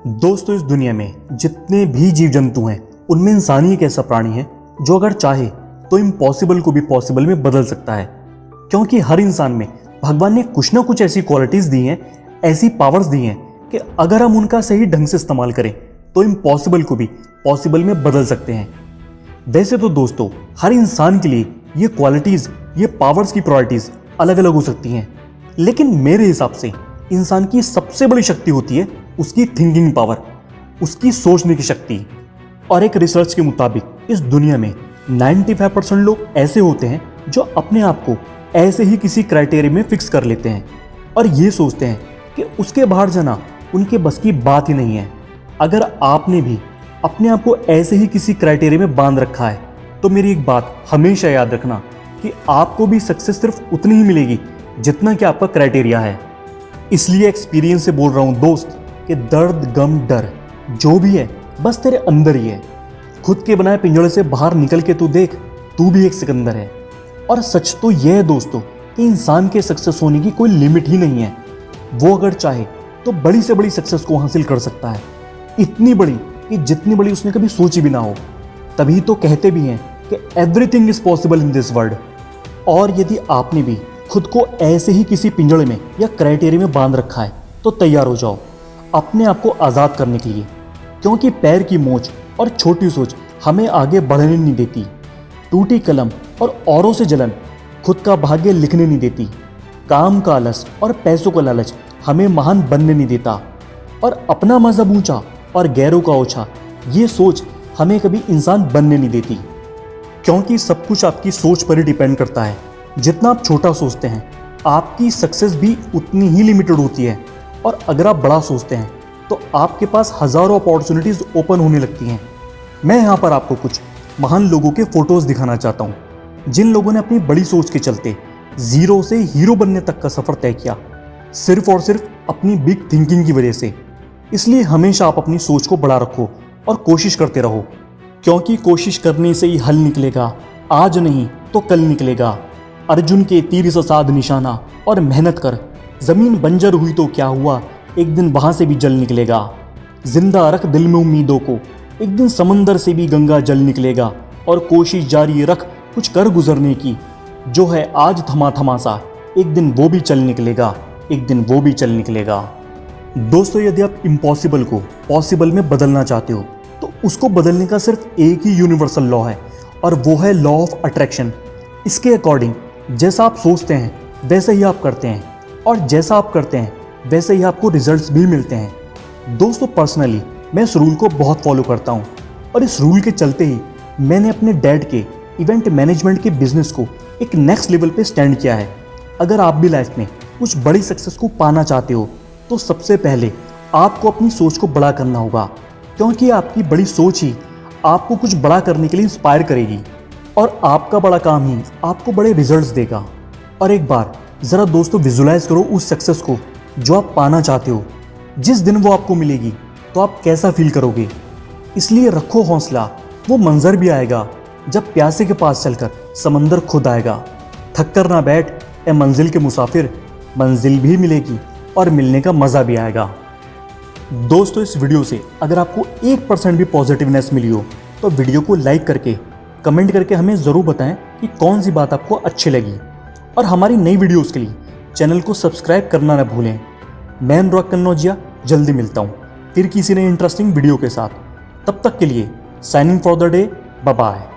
दोस्तों, इस दुनिया में जितने भी जीव जंतु हैं उनमें इंसान ही एक ऐसा प्राणी है जो अगर चाहे तो इम्पॉसिबल को भी पॉसिबल में बदल सकता है। क्योंकि हर इंसान में भगवान ने कुछ ना कुछ ऐसी क्वालिटीज दी हैं, ऐसी पावर्स दी हैं कि अगर हम उनका सही ढंग से इस्तेमाल करें तो इम्पॉसिबल को भी पॉसिबल में बदल सकते हैं। वैसे तो दोस्तों, हर इंसान के लिए ये क्वालिटीज, ये पावर्स की प्रायोरिटीज अलग अलग हो सकती हैं, लेकिन मेरे हिसाब से इंसान की सबसे बड़ी शक्ति होती है उसकी थिंकिंग पावर, उसकी सोचने की शक्ति। और एक रिसर्च के मुताबिक इस दुनिया में 95% लोग ऐसे होते हैं जो अपने आप को ऐसे ही किसी क्राइटेरिया में फिक्स कर लेते हैं और ये सोचते हैं कि उसके बाहर जाना उनके बस की बात ही नहीं है। अगर आपने भी अपने आप को ऐसे ही किसी क्राइटेरिया में बांध रखा है तो मेरी एक बात हमेशा याद रखना कि आपको भी सक्सेस सिर्फ उतनी ही मिलेगी जितना कि आपका क्राइटेरिया है। इसलिए एक्सपीरियंस से बोल रहा हूँ दोस्त कि दर्द, गम, डर जो भी है बस तेरे अंदर ही है। खुद के बनाए पिंजड़े से बाहर निकल के तू देख, तू भी एक सिकंदर है। और सच तो यह है दोस्तों कि इंसान के सक्सेस होने की कोई लिमिट ही नहीं है। वो अगर चाहे तो बड़ी से बड़ी सक्सेस को हासिल कर सकता है, इतनी बड़ी कि जितनी बड़ी उसने कभी सोची भी ना हो। तभी तो कहते भी हैं कि everything is possible in this world. और यदि आपने भी खुद को ऐसे ही किसी पिंजड़े में या क्राइटेरिया में बांध रखा है तो तैयार हो जाओ अपने आप को आज़ाद करने के लिए। क्योंकि पैर की मोच और छोटी सोच हमें आगे बढ़ने नहीं देती। टूटी कलम और औरों से जलन खुद का भाग्य लिखने नहीं देती। काम का आलस और पैसों का लालच हमें महान बनने नहीं देता। और अपना मजहब ऊंचा और गैरों का ओछा, ये सोच हमें कभी इंसान बनने नहीं देती। क्योंकि सब कुछ आपकी सोच पर ही डिपेंड करता है। जितना आप छोटा सोचते हैं आपकी सक्सेस भी उतनी ही लिमिटेड होती है। और अगर आप बड़ा सोचते हैं तो आपके पास हज़ारों अपॉर्चुनिटीज़ ओपन होने लगती हैं। मैं यहाँ पर आपको कुछ महान लोगों के फोटोज़ दिखाना चाहता हूँ जिन लोगों ने अपनी बड़ी सोच के चलते ज़ीरो से हीरो बनने तक का सफ़र तय किया, सिर्फ और सिर्फ अपनी बिग थिंकिंग की वजह से। इसलिए हमेशा आप अपनी सोच को बड़ा रखो और कोशिश करते रहो, क्योंकि कोशिश करने से ही हल निकलेगा, आज नहीं तो कल निकलेगा। अर्जुन के तीर से साध निशाना और मेहनत कर, जमीन बंजर हुई तो क्या हुआ, एक दिन वहां से भी जल निकलेगा। जिंदा रख दिल में उम्मीदों को, एक दिन समंदर से भी गंगा जल निकलेगा। और कोशिश जारी रख कुछ कर गुजरने की, जो है आज थमा थमा सा, एक दिन वो भी चल निकलेगा, एक दिन वो भी चल निकलेगा। दोस्तों, यदि आप इम्पॉसिबल को पॉसिबल में बदलना चाहते हो तो उसको बदलने का सिर्फ एक ही यूनिवर्सल लॉ है और वो है लॉ ऑफ अट्रैक्शन। इसके अकॉर्डिंग जैसा आप सोचते हैं वैसे ही आप करते हैं, और जैसा आप करते हैं वैसे ही आपको रिजल्ट्स भी मिलते हैं। दोस्तों, पर्सनली मैं इस रूल को बहुत फॉलो करता हूँ और इस रूल के चलते ही मैंने अपने डैड के इवेंट मैनेजमेंट के बिजनेस को एक नेक्स्ट लेवल पे स्टैंड किया है। अगर आप भी लाइफ में कुछ बड़ी सक्सेस को पाना चाहते हो तो सबसे पहले आपको अपनी सोच को बड़ा करना होगा, क्योंकि आपकी बड़ी सोच ही आपको कुछ बड़ा करने के लिए इंस्पायर करेगी और आपका बड़ा काम ही आपको बड़े रिजल्ट्स देगा। और एक बार ज़रा दोस्तों विजुलाइज करो उस सक्सेस को जो आप पाना चाहते हो। जिस दिन वो आपको मिलेगी तो आप कैसा फील करोगे। इसलिए रखो हौसला, वो मंजर भी आएगा जब प्यासे के पास चलकर समंदर खुद आएगा। थक कर ना बैठ ए मंजिल के मुसाफिर, मंजिल भी मिलेगी और मिलने का मज़ा भी आएगा। दोस्तों, इस वीडियो से अगर आपको 1% भी पॉजिटिवनेस मिली हो तो वीडियो को लाइक करके कमेंट करके हमें ज़रूर बताएं कि कौन सी बात आपको अच्छी लगी। और हमारी नई वीडियोस के लिए चैनल को सब्सक्राइब करना न भूलें। मैं अनुराग कन्नौजिया जल्दी मिलता हूँ फिर किसी नई इंटरेस्टिंग वीडियो के साथ। तब तक के लिए signing for the day, bye bye.